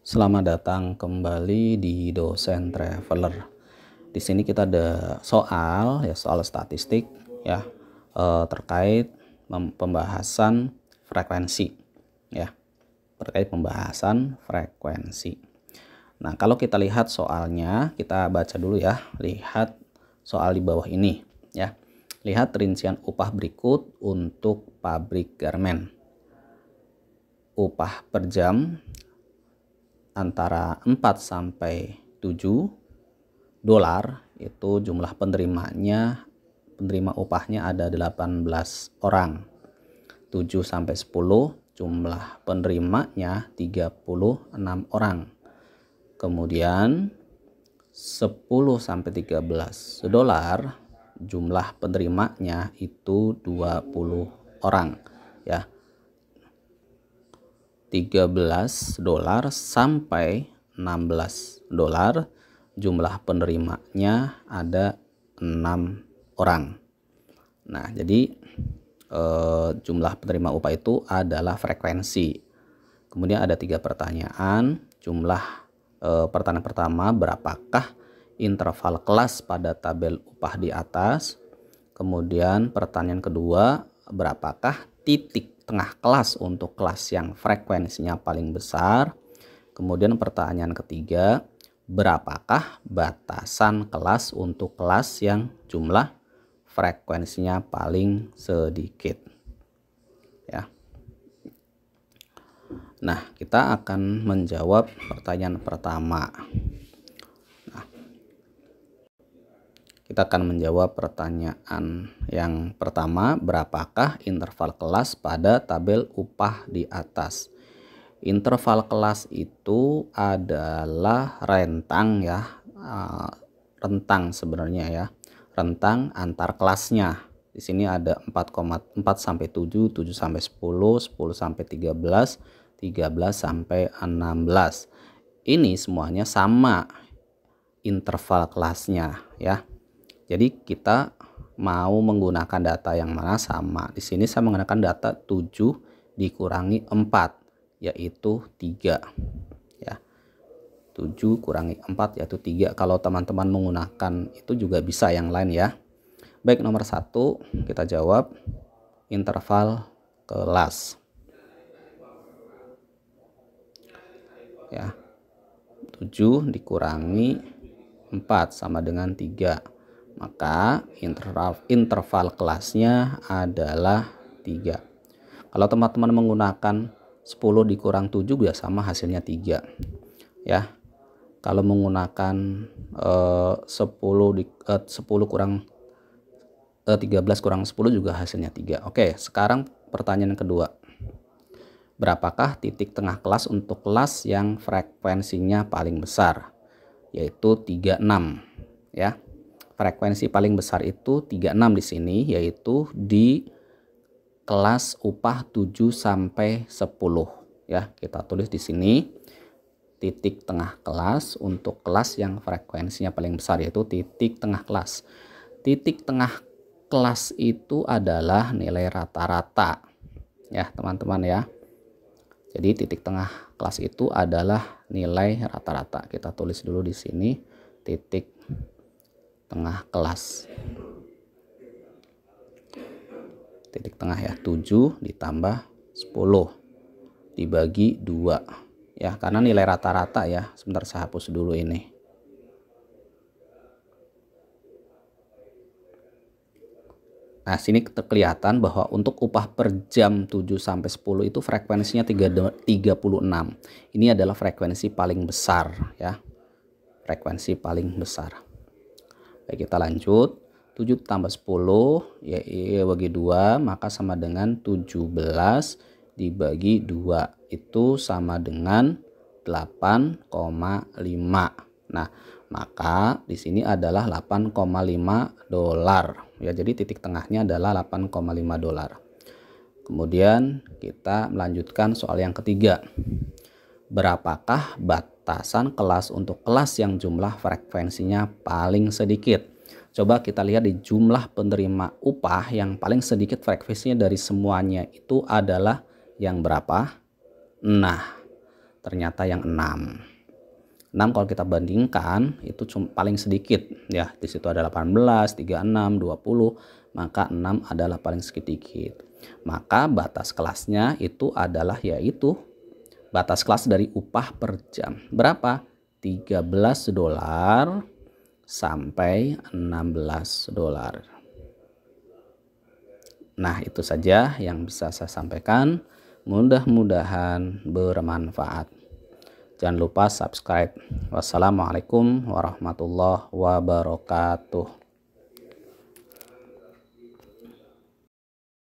Selamat datang kembali di Dosen Traveler. Di sini kita ada soal statistik ya, terkait pembahasan frekuensi ya, terkait pembahasan frekuensi. Nah, kalau kita lihat soalnya, kita baca dulu ya. Lihat soal di bawah ini ya. Lihat rincian upah berikut untuk pabrik garmen. Upah per jam antara 4 sampai 7 dolar, itu jumlah penerima upahnya ada 18 orang. 7 sampai 10 jumlah penerimanya 36 orang. Kemudian 10 sampai 13 dolar jumlah penerimanya itu 20 orang ya. 13 dolar sampai 16 dolar jumlah penerimanya ada 6 orang. Nah, jadi jumlah penerima upah itu adalah frekuensi. Kemudian ada 3 pertanyaan. Pertanyaan pertama, berapakah interval kelas pada tabel upah di atas? Kemudian pertanyaan kedua, berapakah titik tengah kelas untuk kelas yang frekuensinya paling besar? Kemudian pertanyaan ketiga, berapakah batasan kelas untuk kelas yang jumlah frekuensinya paling sedikit? Ya. Nah, kita akan menjawab pertanyaan pertama. Kita akan menjawab pertanyaan yang pertama, berapakah interval kelas pada tabel upah di atas? Interval kelas itu adalah rentang ya, rentang sebenarnya ya, rentang antar kelasnya. Di sini ada 4 sampai 7, 7 sampai 10, 10 sampai 13, 13 sampai 16. Ini semuanya sama interval kelasnya ya. Jadi kita mau menggunakan data yang mana sama. Di sini saya menggunakan data 7 dikurangi 4 yaitu 3 ya. 7 kurangi 4 yaitu 3. Kalau teman-teman menggunakan itu juga bisa yang lain ya. Baik, nomor 1 kita jawab interval kelas. Ya. 7 dikurangi 4 sama dengan 3. Maka interval kelasnya adalah 3. Kalau teman-teman menggunakan 10 dikurang 7 juga sama, hasilnya 3 ya. Kalau menggunakan 13 kurang 10 juga hasilnya 3. Oke, sekarang pertanyaan kedua. Berapakah titik tengah kelas untuk kelas yang frekuensinya paling besar? Yaitu 36 ya. Frekuensi paling besar itu 36 di sini, yaitu di kelas upah 7 sampai 10 ya. Kita tulis di sini titik tengah kelas untuk kelas yang frekuensinya paling besar, yaitu titik tengah kelas. Titik tengah kelas itu adalah nilai rata-rata ya, teman-teman ya. Jadi titik tengah kelas itu adalah nilai rata-rata. Kita tulis dulu di sini titik tengah kelas. Titik tengah ya, 7 ditambah 10 dibagi 2 ya, karena nilai rata-rata ya. Sebentar saya hapus dulu ini. Nah, sini kelihatan bahwa untuk upah per jam 7 sampai 10 itu frekuensinya 36. Ini adalah frekuensi paling besar ya. Frekuensi paling besar. Baik, kita lanjut. 7 tambah 10 ya bagi 2 maka sama dengan 17 dibagi 2 itu sama dengan 8,5. Nah, maka di sini adalah 8,5 dolar ya. Jadi titik tengahnya adalah 8,5 dolar. Kemudian kita melanjutkan soal yang ketiga. Berapakah batasan kelas untuk kelas yang jumlah frekuensinya paling sedikit? Coba kita lihat di jumlah penerima upah yang paling sedikit frekuensinya dari semuanya itu adalah yang berapa? Nah, ternyata yang 6. 6 kalau kita bandingkan itu paling sedikit ya. Di situ ada 18, 36, 20, maka 6 adalah paling sedikit. Maka batas kelasnya itu adalah yaitu batas kelas dari upah per jam. Berapa? 13 dolar sampai 16 dolar. Nah, itu saja yang bisa saya sampaikan. Mudah-mudahan bermanfaat. Jangan lupa subscribe. Wassalamualaikum warahmatullahi wabarakatuh.